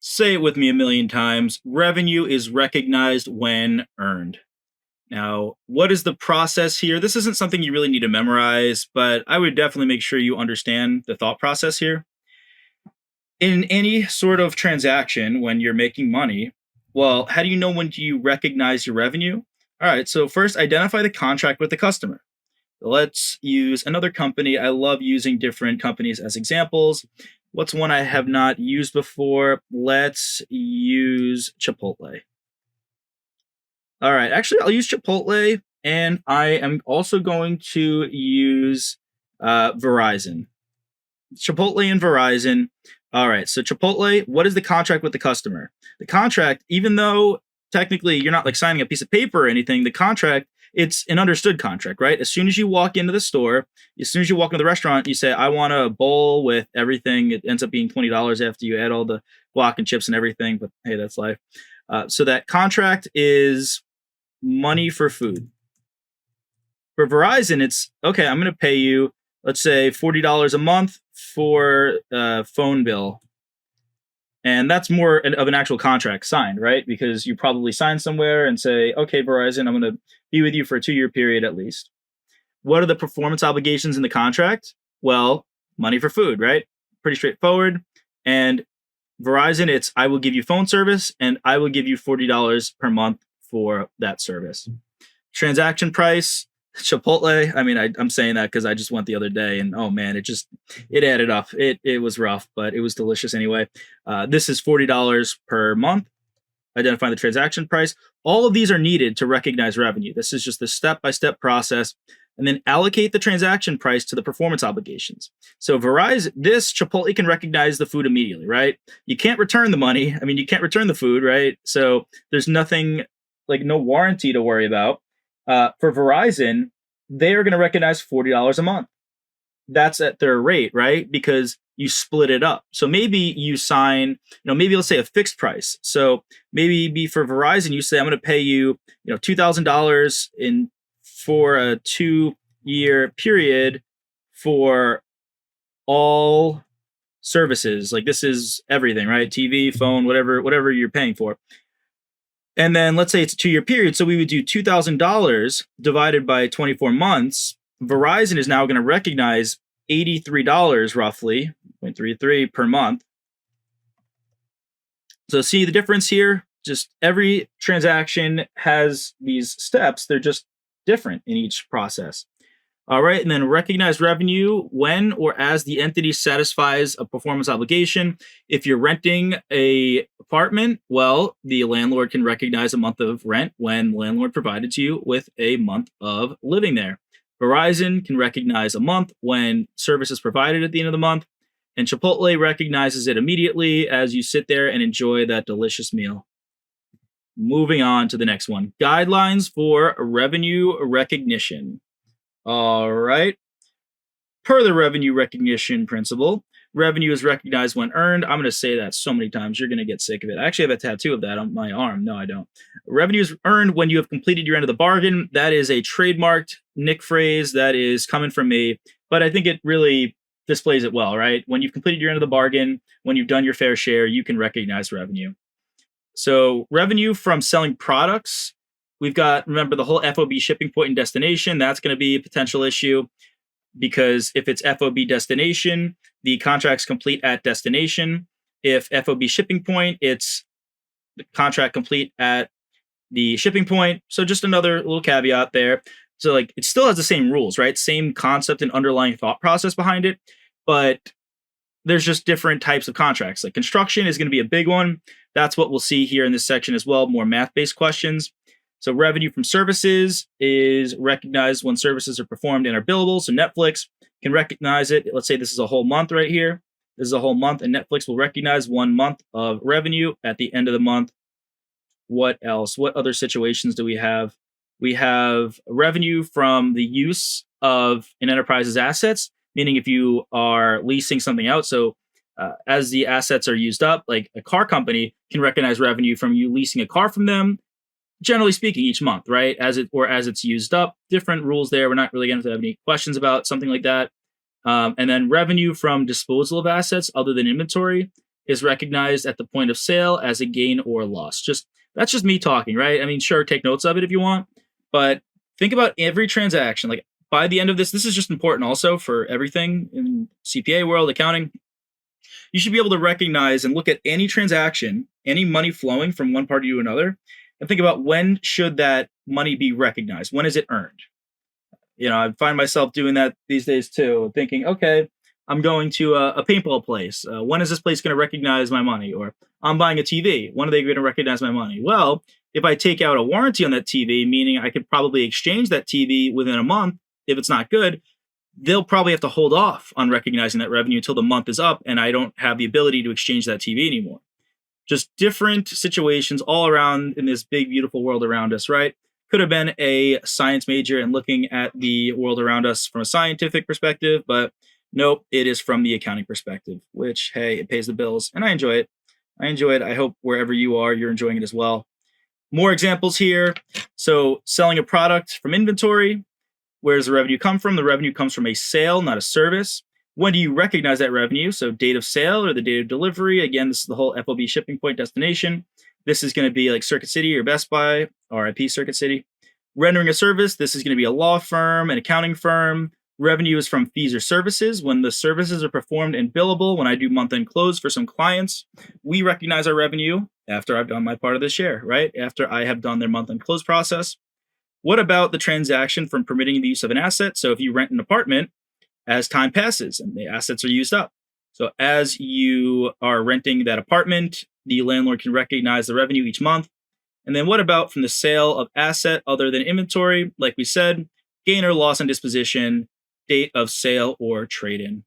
Say it with me a million times. Revenue is recognized when earned. Now, what is the process here? This isn't something you really need to memorize, but I would definitely make sure you understand the thought process here. In any sort of transaction, when you're making money, well, how do you know when do you recognize your revenue? All right, so first identify the contract with the customer. Let's use another company. I love using different companies as examples. What's one I have not used before? Let's use Chipotle. All right, actually, I'll use Chipotle, and I am also going to use Verizon. Chipotle and Verizon. All right, so Chipotle, what is the contract with the customer? The contract, even though technically you're not like signing a piece of paper or anything, the contract, it's an understood contract, right? As soon as you walk into the store, as soon as you walk into the restaurant, you say, I want a bowl with everything. It ends up being $20 after you add all the guac and chips and everything, but hey, that's life. So that contract is money for food. For Verizon, it's okay, I'm going to pay you, let's say, $40 a month for a phone bill. And that's more of an actual contract signed, right? Because you probably sign somewhere and say, okay, Verizon, I'm going to be with you for a 2-year period at least. What are the performance obligations in the contract? Well, money for food, right? Pretty straightforward. And Verizon, it's I will give you phone service and I will give you $40 per month for that service. Transaction price, Chipotle. I mean, I'm saying that because I just went the other day, and oh man, it added up. It was rough, but it was delicious anyway. This is $40 per month. Identifying the transaction price. All of these are needed to recognize revenue. This is just the step-by-step process, and then allocate the transaction price to the performance obligations. So Verizon, this Chipotle can recognize the food immediately, right? You can't return the money. I mean, you can't return the food, right? So there's nothing like no warranty to worry about. For Verizon, they are going to recognize $40 a month. That's at their rate, right? Because you split it up. So maybe you sign, maybe let's say a fixed price. So maybe for Verizon, you say, I'm going to pay you, $2,000 for a 2-year period for all services. Like this is everything, right? TV, phone, whatever you're paying for. And then let's say it's a 2-year period. So we would do $2,000 divided by 24 months. Verizon is now going to recognize $83 roughly, 0.33 per month. So see the difference here? Just every transaction has these steps. They're just different in each process. All right, and then recognize revenue when or as the entity satisfies a performance obligation. If you're renting a apartment, well, the landlord can recognize a month of rent when the landlord provided to you with a month of living there. Verizon can recognize a month when service is provided at the end of the month, and Chipotle recognizes it immediately as you sit there and enjoy that delicious meal. Moving on to the next one, guidelines for revenue recognition. All right. Per the revenue recognition principle, revenue is recognized when earned. I'm going to say that so many times, you're going to get sick of it. I actually have a tattoo of that on my arm. No, I don't. Revenue is earned when you have completed your end of the bargain. That is a trademarked Nick phrase that is coming from me, but I think it really displays it well, right? When you've completed your end of the bargain, when you've done your fair share, you can recognize revenue. So revenue from selling products. We've got, remember, the whole FOB shipping point and destination. That's going to be a potential issue because if it's FOB destination, the contract's complete at destination. If FOB shipping point, it's the contract complete at the shipping point. So just another little caveat there. So like it still has the same rules, right? Same concept and underlying thought process behind it, but there's just different types of contracts. Like construction is going to be a big one. That's what we'll see here in this section as well, more math-based questions. So revenue from services is recognized when services are performed and are billable. So Netflix can recognize it. Let's say this is a whole month right here. This is a whole month, and Netflix will recognize 1 month of revenue at the end of the month. What else? What other situations do we have? We have revenue from the use of an enterprise's assets, meaning if you are leasing something out. So as the assets are used up, like a car company can recognize revenue from you leasing a car from them, generally speaking, each month, right? As it's used up. Different rules there. We're not really going to have any questions about something like that. And then revenue from disposal of assets other than inventory. is recognized at the point of sale as a gain or loss. That's just me talking, right? I mean, sure, take notes of it if you want, but think about every transaction. Like by the end of this is just important also for everything in CPA world, accounting. You should be able to recognize and look at any transaction, any money flowing from one party to another, and think about when should that money be recognized? When is it earned? I find myself doing that these days too, thinking, okay, I'm going to a paintball place. When is this place going to recognize my money? Or I'm buying a TV. When are they going to recognize my money? Well, if I take out a warranty on that TV, meaning I could probably exchange that TV within a month, if it's not good, they'll probably have to hold off on recognizing that revenue until the month is up and I don't have the ability to exchange that TV anymore. Just different situations all around in this big, beautiful world around us, right? Could have been a science major and looking at the world around us from a scientific perspective, but nope, it is from the accounting perspective, which, hey, it pays the bills and I enjoy it. I hope wherever you are, you're enjoying it as well. More examples here. So selling a product from inventory. Where does the revenue come from? The revenue comes from a sale, not a service. When do you recognize that revenue? So date of sale or the date of delivery. Again, this is the whole FOB shipping point destination. This is going to be like Circuit City or Best Buy, RIP Circuit City. Rendering a service. This is going to be a law firm, an accounting firm. Revenue is from fees or services. When the services are performed and billable, when I do month-end close for some clients, we recognize our revenue after I've done my part of the share, right? After I have done their month-end close process. What about the transaction from permitting the use of an asset? So if you rent an apartment, as time passes and the assets are used up. So as you are renting that apartment, the landlord can recognize the revenue each month. And then what about from the sale of asset other than inventory? Like we said, gain or loss on disposition, date of sale or trade-in.